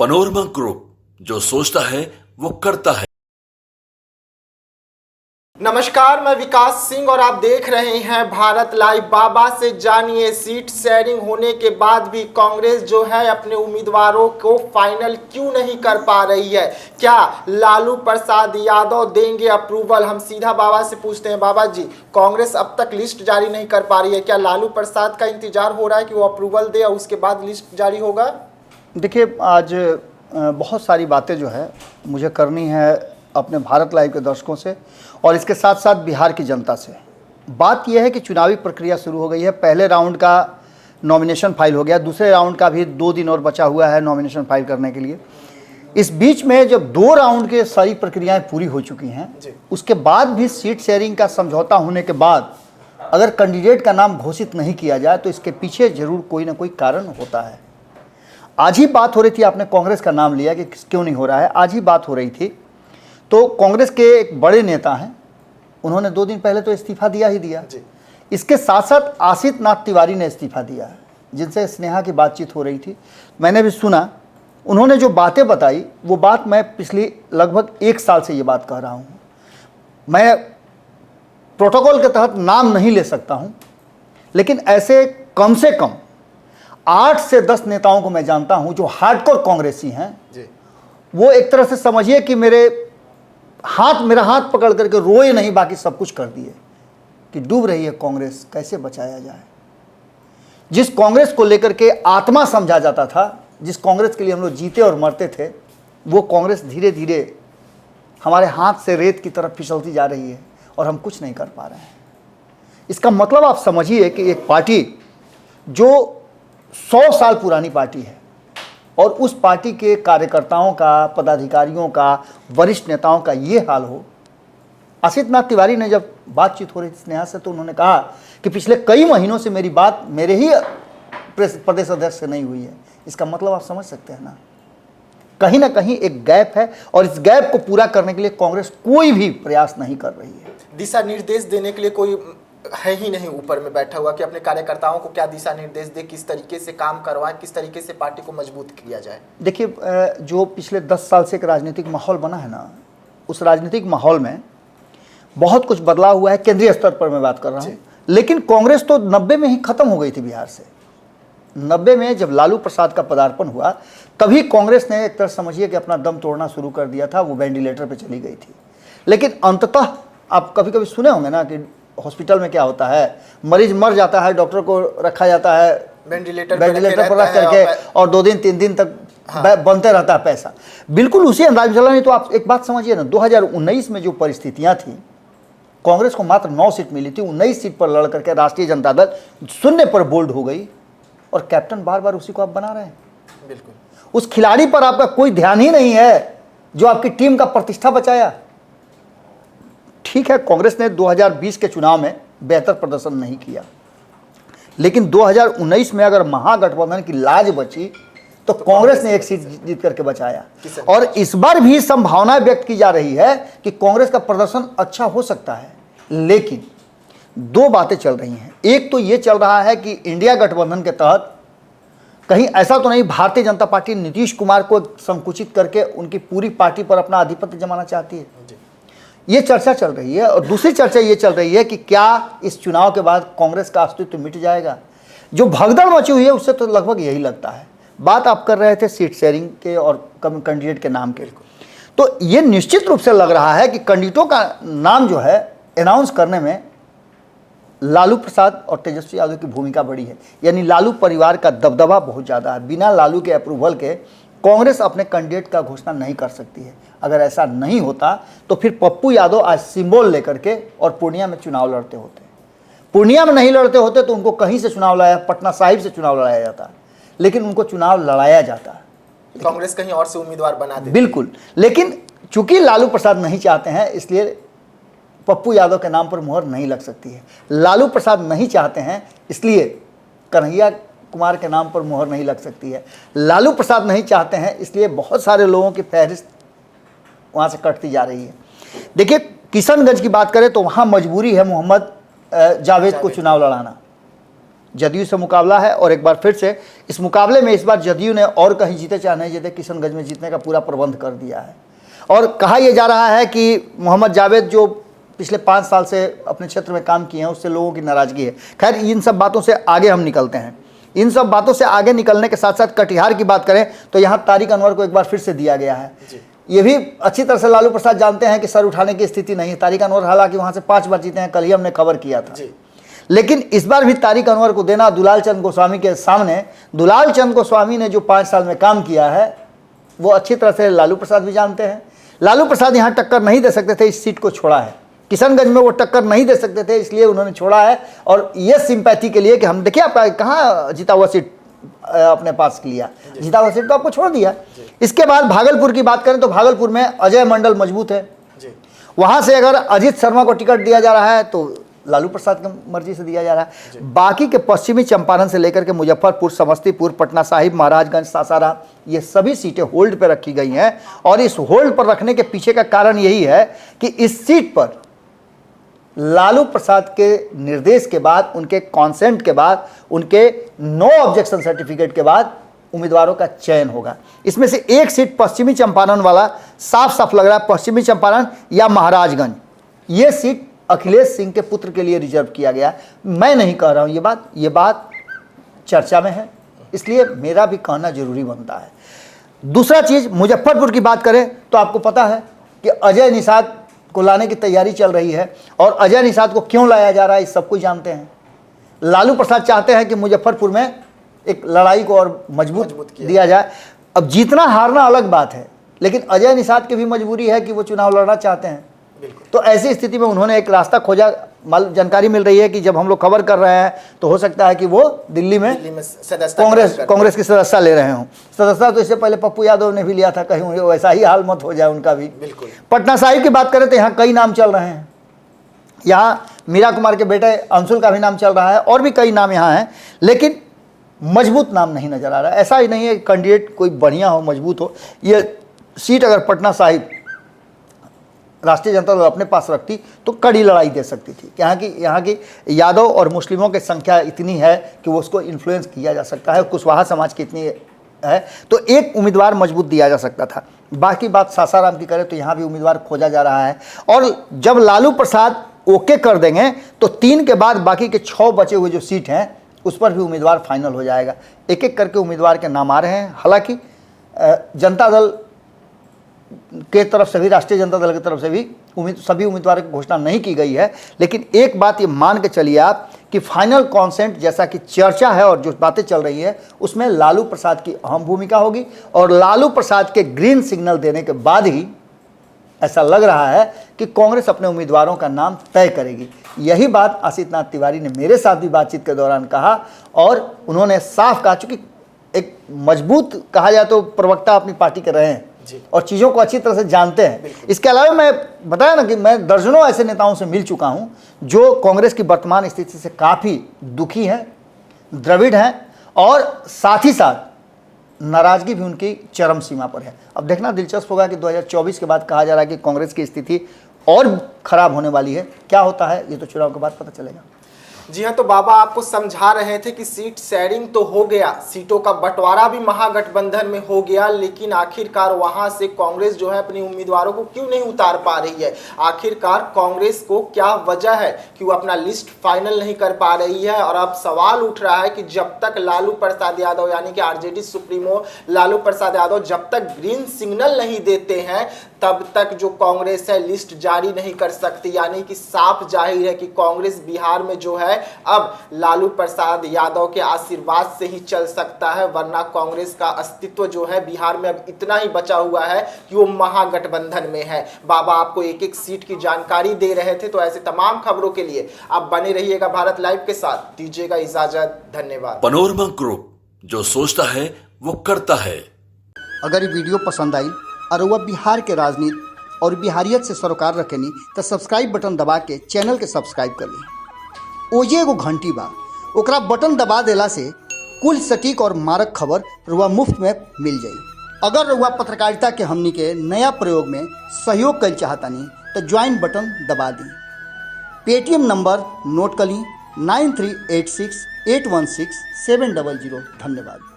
Panorama group, जो सोचता है वो करता है। नमस्कार, मैं विकास सिंह और आप देख रहे हैं भारत लाइव। बाबा से जानिए, सीट शेयरिंग होने के बाद भी कांग्रेस जो है अपने उम्मीदवारों को फाइनल क्यों नहीं कर पा रही है? क्या लालू प्रसाद यादव देंगे अप्रूवल? हम सीधा बाबा से पूछते हैं। बाबा जी, कांग्रेस अब तक लिस्ट जारी नहीं कर पा रही है, क्या लालू प्रसाद का इंतजार हो रहा है कि वो अप्रूवल दे और उसके बाद लिस्ट जारी होगा? देखिए, आज बहुत सारी बातें जो है मुझे करनी है अपने भारत लाइव के दर्शकों से और इसके साथ साथ बिहार की जनता से। बात यह है कि चुनावी प्रक्रिया शुरू हो गई है। पहले राउंड का नॉमिनेशन फाइल हो गया, दूसरे राउंड का भी 2 दिन और बचा हुआ है नॉमिनेशन फाइल करने के लिए। इस बीच में जब 2 राउंड की सारी प्रक्रियाएं पूरी हो चुकी हैं, उसके बाद भी सीट शेयरिंग का समझौता होने के बाद अगर कैंडिडेट का नाम घोषित नहीं किया जाए तो इसके पीछे जरूर कोई ना कोई कारण होता है। आज ही बात हो रही थी, आपने कांग्रेस का नाम लिया कि क्यों नहीं हो रहा है, आज ही बात हो रही थी। तो कांग्रेस के एक बड़े नेता हैं, उन्होंने 2 दिन पहले तो इस्तीफा दिया ही दिया। इसके साथ साथ आशीष नाथ तिवारी ने इस्तीफा दिया है, जिनसे स्नेहा की बातचीत हो रही थी, मैंने भी सुना। उन्होंने जो बातें बताई वो बात मैं पिछली लगभग 1 साल से ये बात कह रहा हूँ। मैं प्रोटोकॉल के तहत नाम नहीं ले सकता हूँ, लेकिन ऐसे कम से कम 8 से 10 नेताओं को मैं जानता हूँ जो हार्डकोर कांग्रेसी हैं। वो एक तरह से समझिए कि मेरा हाथ पकड़ करके रोए नहीं, बाकी सब कुछ कर दिए कि डूब रही है कांग्रेस, कैसे बचाया जाए। जिस कांग्रेस को लेकर के आत्मा समझा जाता था, जिस कांग्रेस के लिए हम लोग जीते और मरते थे, वो कांग्रेस धीरे धीरे हमारे हाथ से रेत की तरफ फिसलती जा रही है और हम कुछ नहीं कर पा रहे हैं। इसका मतलब आप समझिए कि एक पार्टी जो 100 साल पुरानी पार्टी है और उस पार्टी के कार्यकर्ताओं का, पदाधिकारियों का, वरिष्ठ नेताओं का ये हाल हो। आशीष नाथ तिवारी ने जब बातचीत हो रही थी स्नेहा से, तो उन्होंने कहा कि पिछले कई महीनों से मेरी बात मेरे ही प्रदेश अध्यक्ष से नहीं हुई है। इसका मतलब आप समझ सकते हैं ना कहीं एक गैप है और इस गैप को पूरा करने के लिए कांग्रेस कोई भी प्रयास नहीं कर रही है। दिशा निर्देश देने के लिए कोई है ही नहीं ऊपर में बैठा हुआ कि अपने कार्यकर्ताओं को क्या दिशा निर्देश दे, किस तरीके से काम करवाएं, किस तरीके से पार्टी को मजबूत किया जाए। देखिए, जो पिछले 10 साल से एक राजनीतिक माहौल बना है ना, उस राजनीतिक माहौल में बहुत कुछ बदलाव हुआ है। केंद्रीय स्तर पर मैं बात कर रहा हूँ, लेकिन कांग्रेस तो 90 में ही खत्म हो गई थी बिहार से। 90 में जब लालू प्रसाद का पदार्पण हुआ, तभी कांग्रेस ने एक तरह समझिए कि अपना दम तोड़ना शुरू कर दिया था, वो वेंटिलेटर पर चली गई थी। लेकिन अंततः आप कभी कभी सुने होंगे ना कि हॉस्पिटल में क्या होता है, मरीज मर जाता है, डॉक्टर को रखा जाता है वेंटिलेटर पर रख करके और 2 दिन 3 दिन तक बनते रहता है पैसा। बिल्कुल उसी अंदाज में चला। नहीं तो आप एक बात समझिए ना, 2019 में जो परिस्थितियां थी, कांग्रेस को मात्र 9 सीट मिली थी। 19 सीट पर लड़ करके राष्ट्रीय जनता दल 0 पर बोल्ड हो गई और कैप्टन बार बार उसी को आप बना रहे हैं। बिल्कुल उस खिलाड़ी पर आपका कोई ध्यान ही नहीं है जो आपकी टीम का प्रतिष्ठा बचाया। ठीक है, कांग्रेस ने 2020 के चुनाव में बेहतर प्रदर्शन नहीं किया, लेकिन 2019 में अगर महागठबंधन की लाज बची तो कांग्रेस ने 1 सीट जीत करके बचाया। और इस बार भी संभावना व्यक्त की जा रही है कि कांग्रेस का प्रदर्शन अच्छा हो सकता है। लेकिन 2 बातें चल रही हैं। एक तो ये चल रहा है कि इंडिया गठबंधन के तहत कहीं ऐसा तो नहीं भारतीय जनता पार्टी नीतीश कुमार को संकुचित करके उनकी पूरी पार्टी पर अपना आधिपत्य जमाना चाहती है, ये चर्चा चल रही है। और दूसरी चर्चा ये चल रही है कि क्या इस चुनाव के बाद कांग्रेस का अस्तित्व मिट जाएगा। जो भगदड़ मची हुई है उससे तो लगभग यही लगता है। बात आप कर रहे थे सीट शेयरिंग के और कैंडिडेट के नाम के, तो ये निश्चित रूप से लग रहा है कि कैंडिडेटों का नाम जो है अनाउंस करने में लालू प्रसाद और तेजस्वी यादव की भूमिका बड़ी है। यानी लालू परिवार का दबदबा बहुत ज़्यादा है। बिना लालू के अप्रूवल के कांग्रेस अपने कैंडिडेट का घोषणा नहीं कर सकती है। अगर ऐसा नहीं होता तो फिर पप्पू यादव आज सिंबल लेकर के और पूर्णिया में चुनाव लड़ते होते। पूर्णिया में नहीं लड़ते होते तो उनको कहीं से चुनाव लड़ाया, पटना साहिब से चुनाव लड़ाया जाता, लेकिन उनको चुनाव लड़ाया जाता। कांग्रेस कहीं और से उम्मीदवार बना दे। बिल्कुल, लेकिन चूंकि लालू प्रसाद नहीं चाहते हैं, इसलिए पप्पू यादव के नाम पर मुहर नहीं लग सकती है। लालू प्रसाद नहीं चाहते हैं, इसलिए कन्हैया कुमार के नाम पर मुहर नहीं लग सकती है। लालू प्रसाद नहीं चाहते हैं, इसलिए बहुत सारे लोगों की फहरिस्त वहाँ से कटती जा रही है। देखिए, किशनगंज की बात करें तो वहाँ मजबूरी है मोहम्मद जावेद को चुनाव लड़ाना। जदयू से मुकाबला है और एक बार फिर से इस मुकाबले में इस बार जदयू ने और कहीं जीते चाहे नहीं जीते किशनगंज में जीतने का पूरा प्रबंध कर दिया है। और कहा यह जा रहा है कि मोहम्मद जावेद जो पिछले 5 साल से अपने क्षेत्र में काम किए हैं उससे लोगों की नाराज़गी है। खैर इन सब बातों से आगे हम निकलते हैं। इन सब बातों से आगे निकलने के साथ साथ कटिहार की बात करें तो यहाँ तारिक अनवर को एक बार फिर से दिया गया है। ये भी अच्छी तरह से लालू प्रसाद जानते हैं कि सर उठाने की स्थिति नहीं है। तारिक अनवर हालांकि वहाँ से 5 बार जीते हैं, कल ही हमने खबर किया था। लेकिन इस बार भी तारिक अनवर को देना दुलाल चंद गोस्वामी के सामने। दुलाल चंद गोस्वामी ने जो 5 साल में काम किया है वो अच्छी तरह से लालू प्रसाद भी जानते हैं। लालू प्रसाद यहाँ टक्कर नहीं दे सकते थे, इस सीट को छोड़ा है। किशनगंज में वो टक्कर नहीं दे सकते थे इसलिए उन्होंने छोड़ा है। और ये सिंपैथी के लिए कि हम देखिए आपका कहाँ जीता हुआ सीट अपने पास लिया, जीता हुआ सीट तो आपको छोड़ दिया। इसके बाद भागलपुर की बात करें तो भागलपुर में अजय मंडल मजबूत है। वहाँ से अगर अजीत शर्मा को टिकट दिया जा रहा है तो लालू प्रसाद की मर्जी से दिया जा रहा है। बाकी के पश्चिमी चंपारण से लेकर के मुजफ्फरपुर, समस्तीपुर, पटना साहिब, महाराजगंज, सासाराम ये सभी सीटें होल्ड पर रखी गई हैं। और इस होल्ड पर रखने के पीछे का कारण यही है कि इस सीट पर लालू प्रसाद के निर्देश के बाद, उनके कॉन्सेंट के बाद, उनके नो ऑब्जेक्शन सर्टिफिकेट के बाद उम्मीदवारों का चयन होगा। इसमें से एक सीट पश्चिमी चंपारण वाला साफ साफ लग रहा है, पश्चिमी चंपारण या महाराजगंज। ये सीट अखिलेश सिंह के पुत्र के लिए रिजर्व किया गया। मैं नहीं कह रहा हूं ये बात चर्चा में है, इसलिए मेरा भी कहना जरूरी बनता है। दूसरा चीज, मुजफ्फरपुर की बात करें तो आपको पता है कि अजय निषाद को लाने की तैयारी चल रही है। और अजय निषाद को क्यों लाया जा रहा है इस सब कुछ जानते हैं। लालू प्रसाद चाहते हैं कि मुजफ्फरपुर में एक लड़ाई को और मजबूत दिया जाए। अब जीतना हारना अलग बात है, लेकिन अजय निषाद की भी मजबूरी है कि वो चुनाव लड़ना चाहते हैं। तो ऐसी स्थिति में उन्होंने एक रास्ता खोजा। जानकारी मिल रही है कि जब हम लोग खबर कर रहे हैं तो हो सकता है कि वो दिल्ली में कांग्रेस की सदस्यता ले रहे हों। सदस्यता तो इससे पहले पप्पू यादव ने भी लिया था, कहीं वैसा ही हाल मत हो जाए उनका भी। पटना साहिब की बात करें तो यहाँ कई नाम चल रहे हैं। यहाँ मीरा कुमार के बेटे अंशुल का भी नाम चल रहा है और भी कई नाम यहाँ हैं, लेकिन मजबूत नाम नहीं नजर आ रहा है। ऐसा ही नहीं है कैंडिडेट कोई बढ़िया हो, मजबूत हो। ये सीट अगर पटना साहिब राष्ट्रीय जनता दल अपने पास रखती तो कड़ी लड़ाई दे सकती थी। यहाँ की यादव और मुस्लिमों की संख्या इतनी है कि वो उसको इन्फ्लुएंस किया जा सकता है। कुशवाहा समाज की इतनी है तो एक उम्मीदवार मजबूत दिया जा सकता था। बाकी बात सासाराम की करें तो यहाँ भी उम्मीदवार खोजा जा रहा है। और जब लालू प्रसाद ओके कर देंगे तो 3 के बाद बाकी के 6 बचे हुए जो सीट हैं उस पर भी उम्मीदवार फाइनल हो जाएगा। एक एक करके उम्मीदवार के नाम आ रहे हैं। हालांकि जनता दल के तरफ से भी, राष्ट्रीय जनता दल की तरफ से भी सभी उम्मीदवारों की घोषणा नहीं की गई है। लेकिन एक बात ये मान के चलिए आप कि फाइनल कॉन्सेंट जैसा कि चर्चा है और जो बातें चल रही है उसमें लालू प्रसाद की अहम भूमिका होगी। और लालू प्रसाद के ग्रीन सिग्नल देने के बाद ही ऐसा लग रहा है कि कांग्रेस अपने उम्मीदवारों का नाम तय करेगी। यही बात आशीष नाथ तिवारी ने मेरे साथ भी बातचीत के दौरान कहा और उन्होंने साफ कहा, चूंकि एक मजबूत कहा जाए तो प्रवक्ता अपनी पार्टी के रहे हैं और चीज़ों को अच्छी तरह से जानते हैं। इसके अलावा मैं बताया ना कि मैं दर्जनों ऐसे नेताओं से मिल चुका हूं जो कांग्रेस की वर्तमान स्थिति से काफ़ी दुखी हैं, द्रविड़ हैं और साथ ही साथ नाराजगी भी उनकी चरम सीमा पर है। अब देखना दिलचस्प होगा कि 2024 के बाद कहा जा रहा है कि कांग्रेस की स्थिति और खराब होने वाली है। क्या होता है ये तो चुनाव के बाद पता चलेगा। जी हाँ, तो बाबा आपको समझा रहे थे कि सीट शेयरिंग तो हो गया, सीटों का बंटवारा भी महागठबंधन में हो गया, लेकिन आखिरकार वहां से कांग्रेस जो है अपने उम्मीदवारों को क्यों नहीं उतार पा रही है। आखिरकार कांग्रेस को क्या वजह है कि वो अपना लिस्ट फाइनल नहीं कर पा रही है। और अब सवाल उठ रहा है कि जब तक लालू प्रसाद यादव यानी कि आरजेडी सुप्रीमो लालू प्रसाद यादव जब तक ग्रीन सिग्नल नहीं देते हैं तब तक जो कांग्रेस है लिस्ट जारी नहीं कर सकती। यानी कि साफ जाहिर है कि कांग्रेस बिहार में जो है अब लालू प्रसाद यादव के आशीर्वाद से ही चल सकता है, वरना कांग्रेस का अस्तित्व जो है बिहार में अब इतना ही बचा हुआ है कि वो महागठबंधन में है। बाबा आपको एक एक सीट की जानकारी दे रहे थे, तो ऐसे तमाम खबरों के लिए आप बने रहिएगा भारत लाइव के साथ। दीजिएगा इजाजत, धन्यवाद। पनोरमा ग्रुप, जो सोचता है वो करता है। अगर ये वीडियो पसंद आई और वह बिहार के राजनीति और बिहारियत से सरोकार रखेनी तो सब्सक्राइब बटन दबा के चैनल के सब्सक्राइब कर ली। ओजे एगो घंटी बा, ओकरा बटन दबा देला से कुल सटीक और मारक खबर रुआ मुफ्त में मिल जाई। अगर रुआ पत्रकारिता के हमनी के नया प्रयोग में सहयोग कर चाहतानी तो ज्वाइन बटन दबा दी। पेटीएम नंबर नोट कर ली 9386 816-700। धन्यवाद।